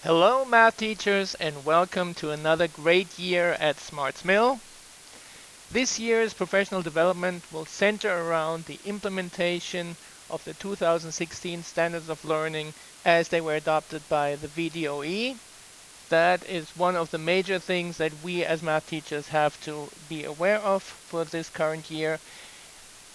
Hello, math teachers, and welcome to another great year at SmartsMill. This year's professional development will center around the implementation of the 2016 Standards of Learning as they were adopted by the VDOE. That is one of the major things that we as math teachers have to be aware of for this current year.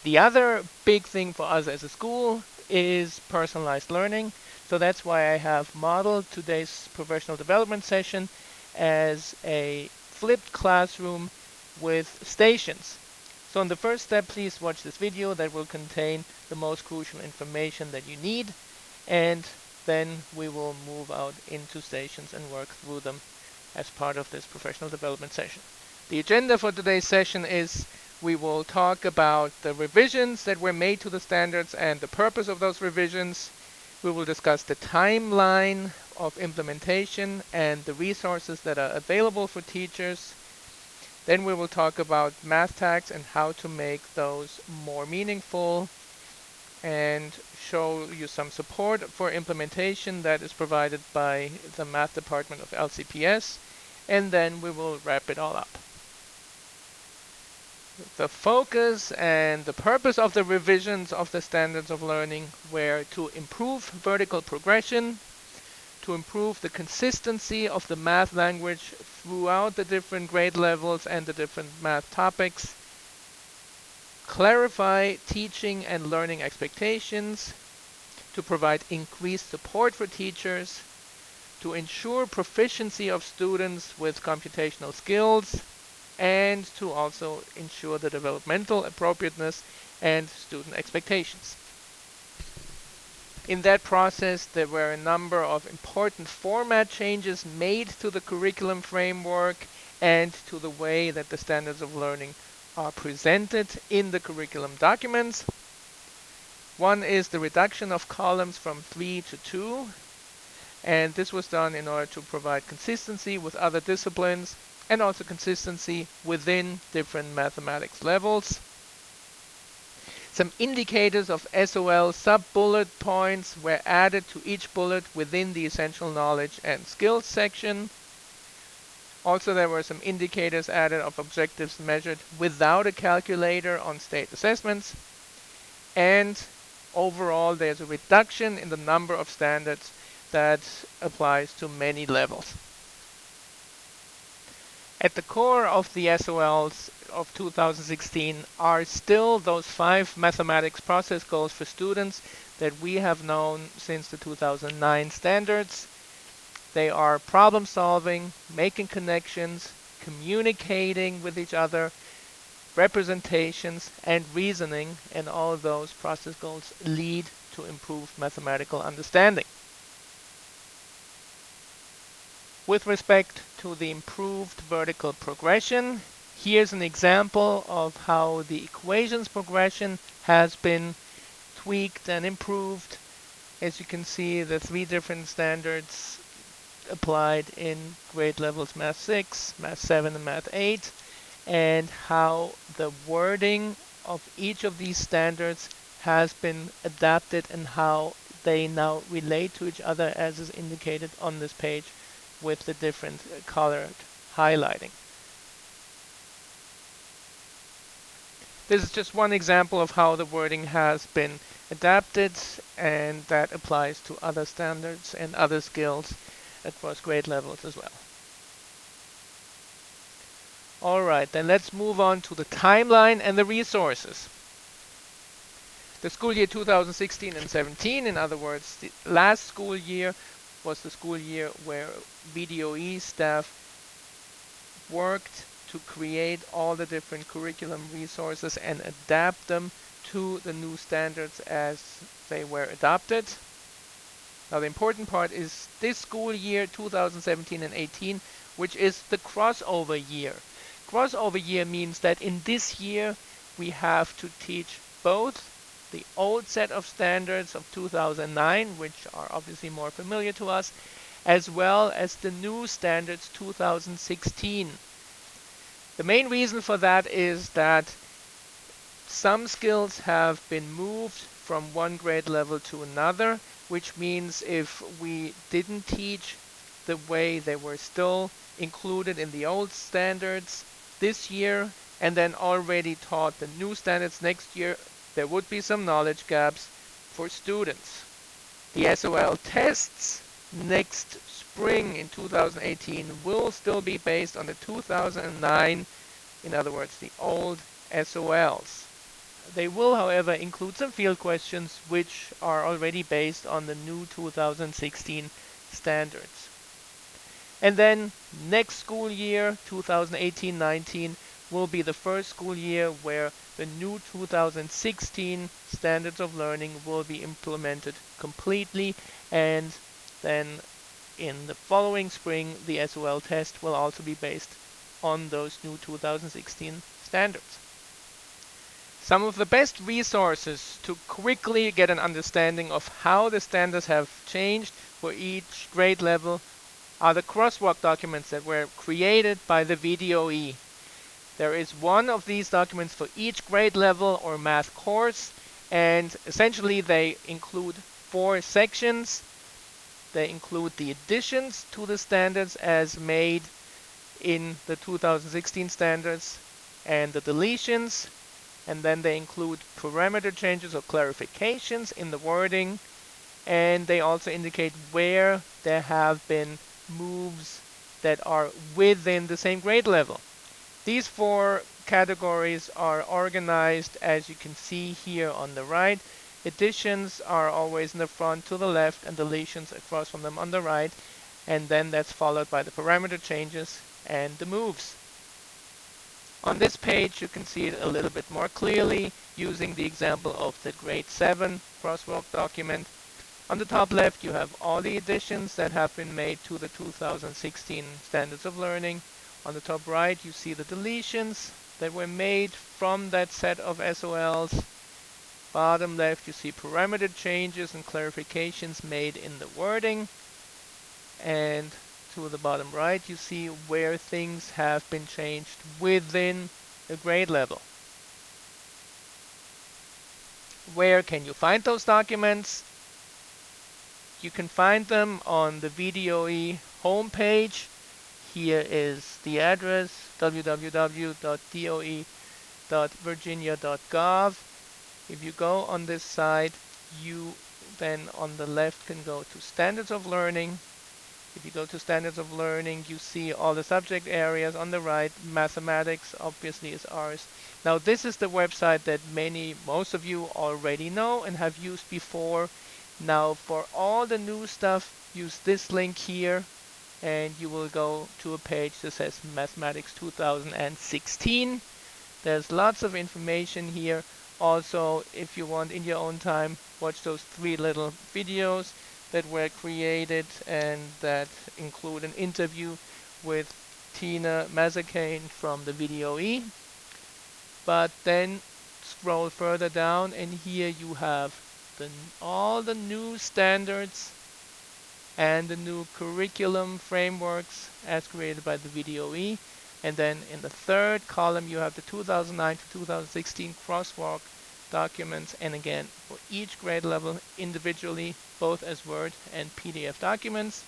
The other big thing for us as a school is personalized learning. So that's why I have modeled today's professional development session as a flipped classroom with stations. So in the first step, please watch this video that will contain the most crucial information that you need, and then we will move out into stations and work through them as part of this professional development session. The agenda for today's session is we will talk about the revisions that were made to the standards and the purpose of those revisions. We will discuss the timeline of implementation and the resources that are available for teachers. Then we will talk about math tags and how to make those more meaningful and show you some support for implementation that is provided by the math department of LCPS. And then we will wrap it all up. The focus and the purpose of the revisions of the standards of learning were to improve vertical progression, to improve the consistency of the math language throughout the different grade levels and the different math topics, clarify teaching and learning expectations, to provide increased support for teachers, to ensure proficiency of students with computational skills, and to also ensure the developmental appropriateness and student expectations. In that process, there were a number of important format changes made to the curriculum framework and to the way that the standards of learning are presented in the curriculum documents. One is the reduction of columns from 3 to 2, and this was done in order to provide consistency with other disciplines and also consistency within different mathematics levels. Some indicators of SOL sub-bullet points were added to each bullet within the essential knowledge and skills section. Also, there were some indicators added of objectives measured without a calculator on state assessments. And overall, there's a reduction in the number of standards that applies to many levels. At the core of the SOLs of 2016 are still those 5 mathematics process goals for students that we have known since the 2009 standards. They are problem solving, making connections, communicating with each other, representations, and reasoning, and all of those process goals lead to improved mathematical understanding. With respect to the improved vertical progression, here's an example of how the equations progression has been tweaked and improved. As you can see, the 3 different standards applied in grade levels Math 6, Math 7, and Math 8, and how the wording of each of these standards has been adapted and how they now relate to each other as is indicated on this page with the different colored highlighting. This is just one example of how the wording has been adapted, and that applies to other standards and other skills across grade levels as well. Alright, then let's move on to the timeline and the resources. The school year 2016 and 17, in other words, the last school year was the school year where VDOE staff worked to create all the different curriculum resources and adapt them to the new standards as they were adopted. Now the important part is this school year 2017 and 18, which is the crossover year. Crossover year means that in this year we have to teach both the old set of standards of 2009, which are obviously more familiar to us, as well as the new standards 2016. The main reason for that is that some skills have been moved from one grade level to another, which means if we didn't teach the way they were still included in the old standards this year and then already taught the new standards next year, there would be some knowledge gaps for students. The SOL tests next spring in 2018 will still be based on the 2009, in other words, the old SOLs. They will, however, include some field questions which are already based on the new 2016 standards. And then next school year, 2018-19, will be the first school year where the new 2016 standards of learning will be implemented completely, and then in the following spring, the SOL test will also be based on those new 2016 standards. Some of the best resources to quickly get an understanding of how the standards have changed for each grade level are the crosswalk documents that were created by the VDOE. There is one of these documents for each grade level or math course, and essentially they include 4 sections. They include the additions to the standards as made in the 2016 standards and the deletions, and then they include parameter changes or clarifications in the wording, and they also indicate where there have been moves that are within the same grade level. These 4 categories are organized as you can see here on the right. Additions are always in the front to the left and deletions across from them on the right, and then that's followed by the parameter changes and the moves. On this page you can see it a little bit more clearly using the example of the grade 7 crosswalk document. On the top left you have all the additions that have been made to the 2016 standards of learning. On the top right you see the deletions that were made from that set of SOLs. Bottom left you see parameter changes and clarifications made in the wording. And to the bottom right you see where things have been changed within the grade level. Where can you find those documents? You can find them on the VDOE homepage. Here is the address, www.doe.virginia.gov. If you go on this site, you then on the left can go to Standards of Learning. If you go to Standards of Learning, you see all the subject areas on the right. Mathematics obviously is ours. Now this is the website that most of you already know and have used before. Now for all the new stuff, use this link here and you will go to a page that says Mathematics 2016. There's lots of information here. Also, if you want in your own time, watch those 3 little videos that were created and that include an interview with Tina Mazzacane from the VDOE. But then scroll further down and here you have all the new standards and the new curriculum frameworks as created by the VDOE. And then in the third column you have the 2009 to 2016 crosswalk documents, and again for each grade level individually, both as Word and PDF documents.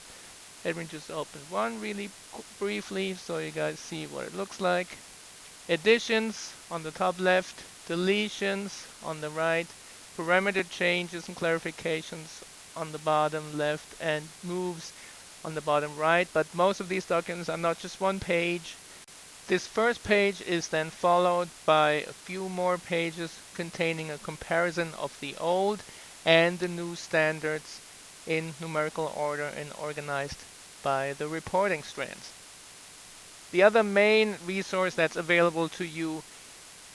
Let me just open one really briefly so you guys see what it looks like. Additions on the top left, deletions on the right, parameter changes and clarifications on the bottom left, and moves on the bottom right. But most of these documents are not just one page. This first page is then followed by a few more pages containing a comparison of the old and the new standards in numerical order and organized by the reporting strands. The other main resource that's available to you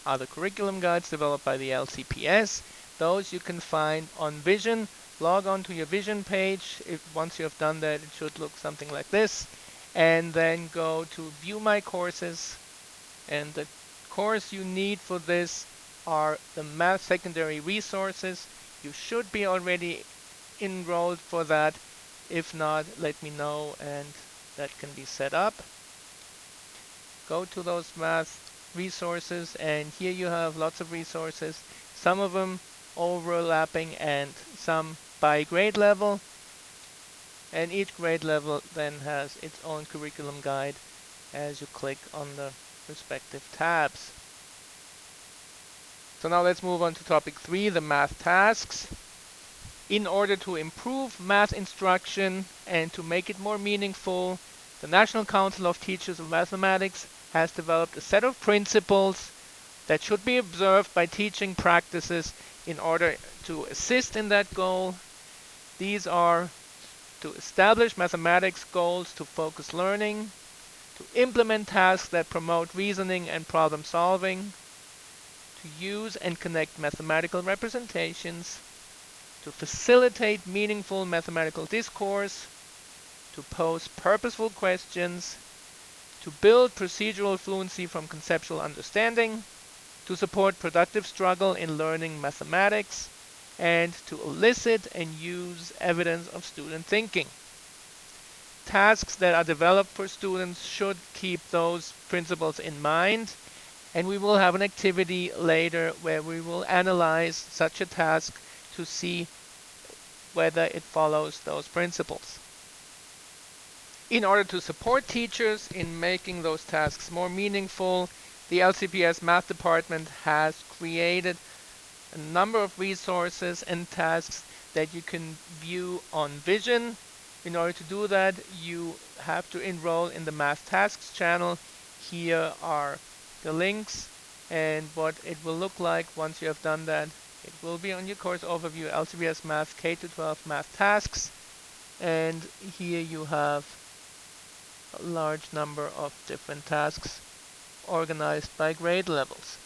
are the curriculum guides developed by the LCPS. Those you can find on Vision. Log on to your Vision page. Once you have done that, it should look something like this. And then go to View My Courses. And the course you need for this are the Math Secondary Resources. You should be already enrolled for that. If not, let me know and that can be set up. Go to those math resources and here you have lots of resources, some of them overlapping and some by grade level. And each grade level then has its own curriculum guide as you click on the respective tabs. So now let's move on to topic 3, the math tasks. In order to improve math instruction and to make it more meaningful, the National Council of Teachers of Mathematics has developed a set of principles that should be observed by teaching practices in order to assist in that goal. These are to establish mathematics goals to focus learning, to implement tasks that promote reasoning and problem solving, to use and connect mathematical representations, to facilitate meaningful mathematical discourse, to pose purposeful questions, to build procedural fluency from conceptual understanding, to support productive struggle in learning mathematics, and to elicit and use evidence of student thinking. Tasks that are developed for students should keep those principles in mind, and we will have an activity later where we will analyze such a task to see whether it follows those principles. In order to support teachers in making those tasks more meaningful, the LCPS Math Department has created a number of resources and tasks that you can view on Vision. In order to do that, you have to enroll in the Math Tasks channel. Here are the links and what it will look like once you have done that. It will be on your course overview, LCPS Math K-12 Math Tasks. And here you have a large number of different tasks organized by grade levels.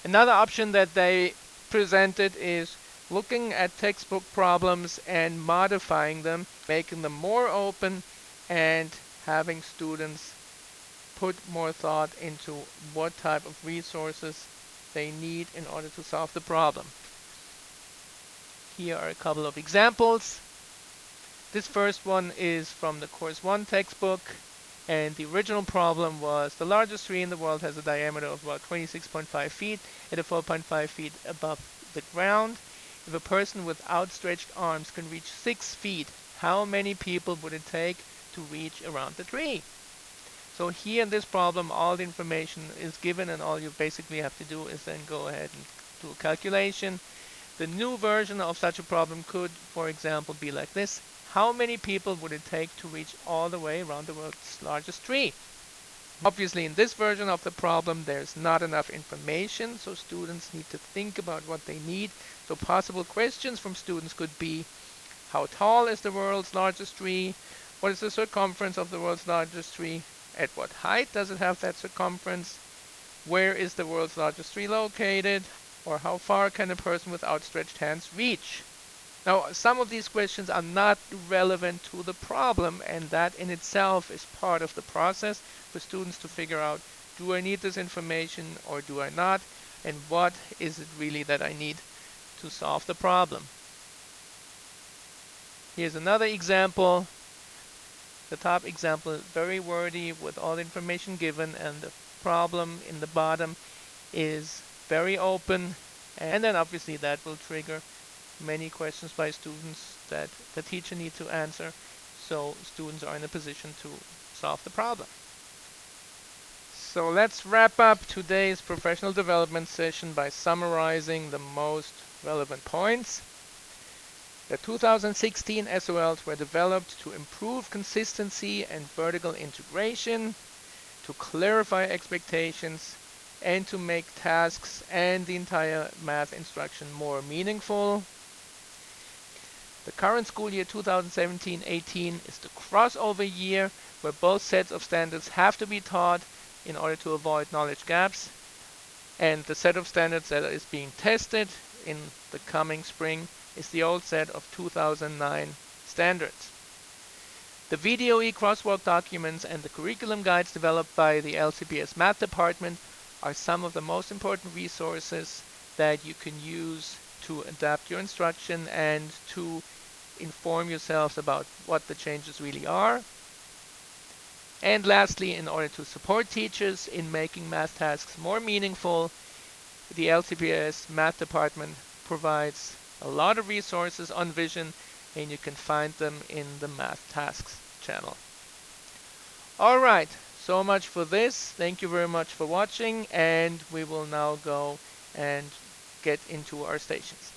Another option that they presented is looking at textbook problems and modifying them, making them more open, and having students put more thought into what type of resources they need in order to solve the problem. Here are a couple of examples. This first one is from the Course 1 textbook, and the original problem was the largest tree in the world has a diameter of about 26.5 feet at a 4.5 feet above the ground. If a person with outstretched arms can reach 6 feet, how many people would it take to reach around the tree? So here in this problem, all the information is given, and all you basically have to do is then go ahead and do a calculation. The new version of such a problem could, for example, be like this. How many people would it take to reach all the way around the world's largest tree? Obviously, in this version of the problem, there's not enough information, so students need to think about what they need. So possible questions from students could be, how tall is the world's largest tree? What is the circumference of the world's largest tree? At what height does it have that circumference? Where is the world's largest tree located? Or how far can a person with outstretched hands reach? Now, some of these questions are not relevant to the problem, and that in itself is part of the process for students to figure out, do I need this information or do I not? And what is it really that I need to solve the problem? Here's another example. The top example is very wordy with all the information given, and the problem in the bottom is very open, and then obviously that will trigger many questions by students that the teacher needs to answer, so students are in a position to solve the problem. So let's wrap up today's professional development session by summarizing the most relevant points. The 2016 SOLs were developed to improve consistency and vertical integration, to clarify expectations, and to make tasks and the entire math instruction more meaningful. The current school year 2017-18 is the crossover year where both sets of standards have to be taught in order to avoid knowledge gaps. And the set of standards that is being tested in the coming spring is the old set of 2009 standards. The VDOE crosswalk documents and the curriculum guides developed by the LCPS Math Department are some of the most important resources that you can use to adapt your instruction and to inform yourselves about what the changes really are. And lastly, in order to support teachers in making math tasks more meaningful, the LCPS Math Department provides a lot of resources on Vision and you can find them in the Math Tasks channel. All right, so much for this. Thank you very much for watching, and we will now go and get into our stations.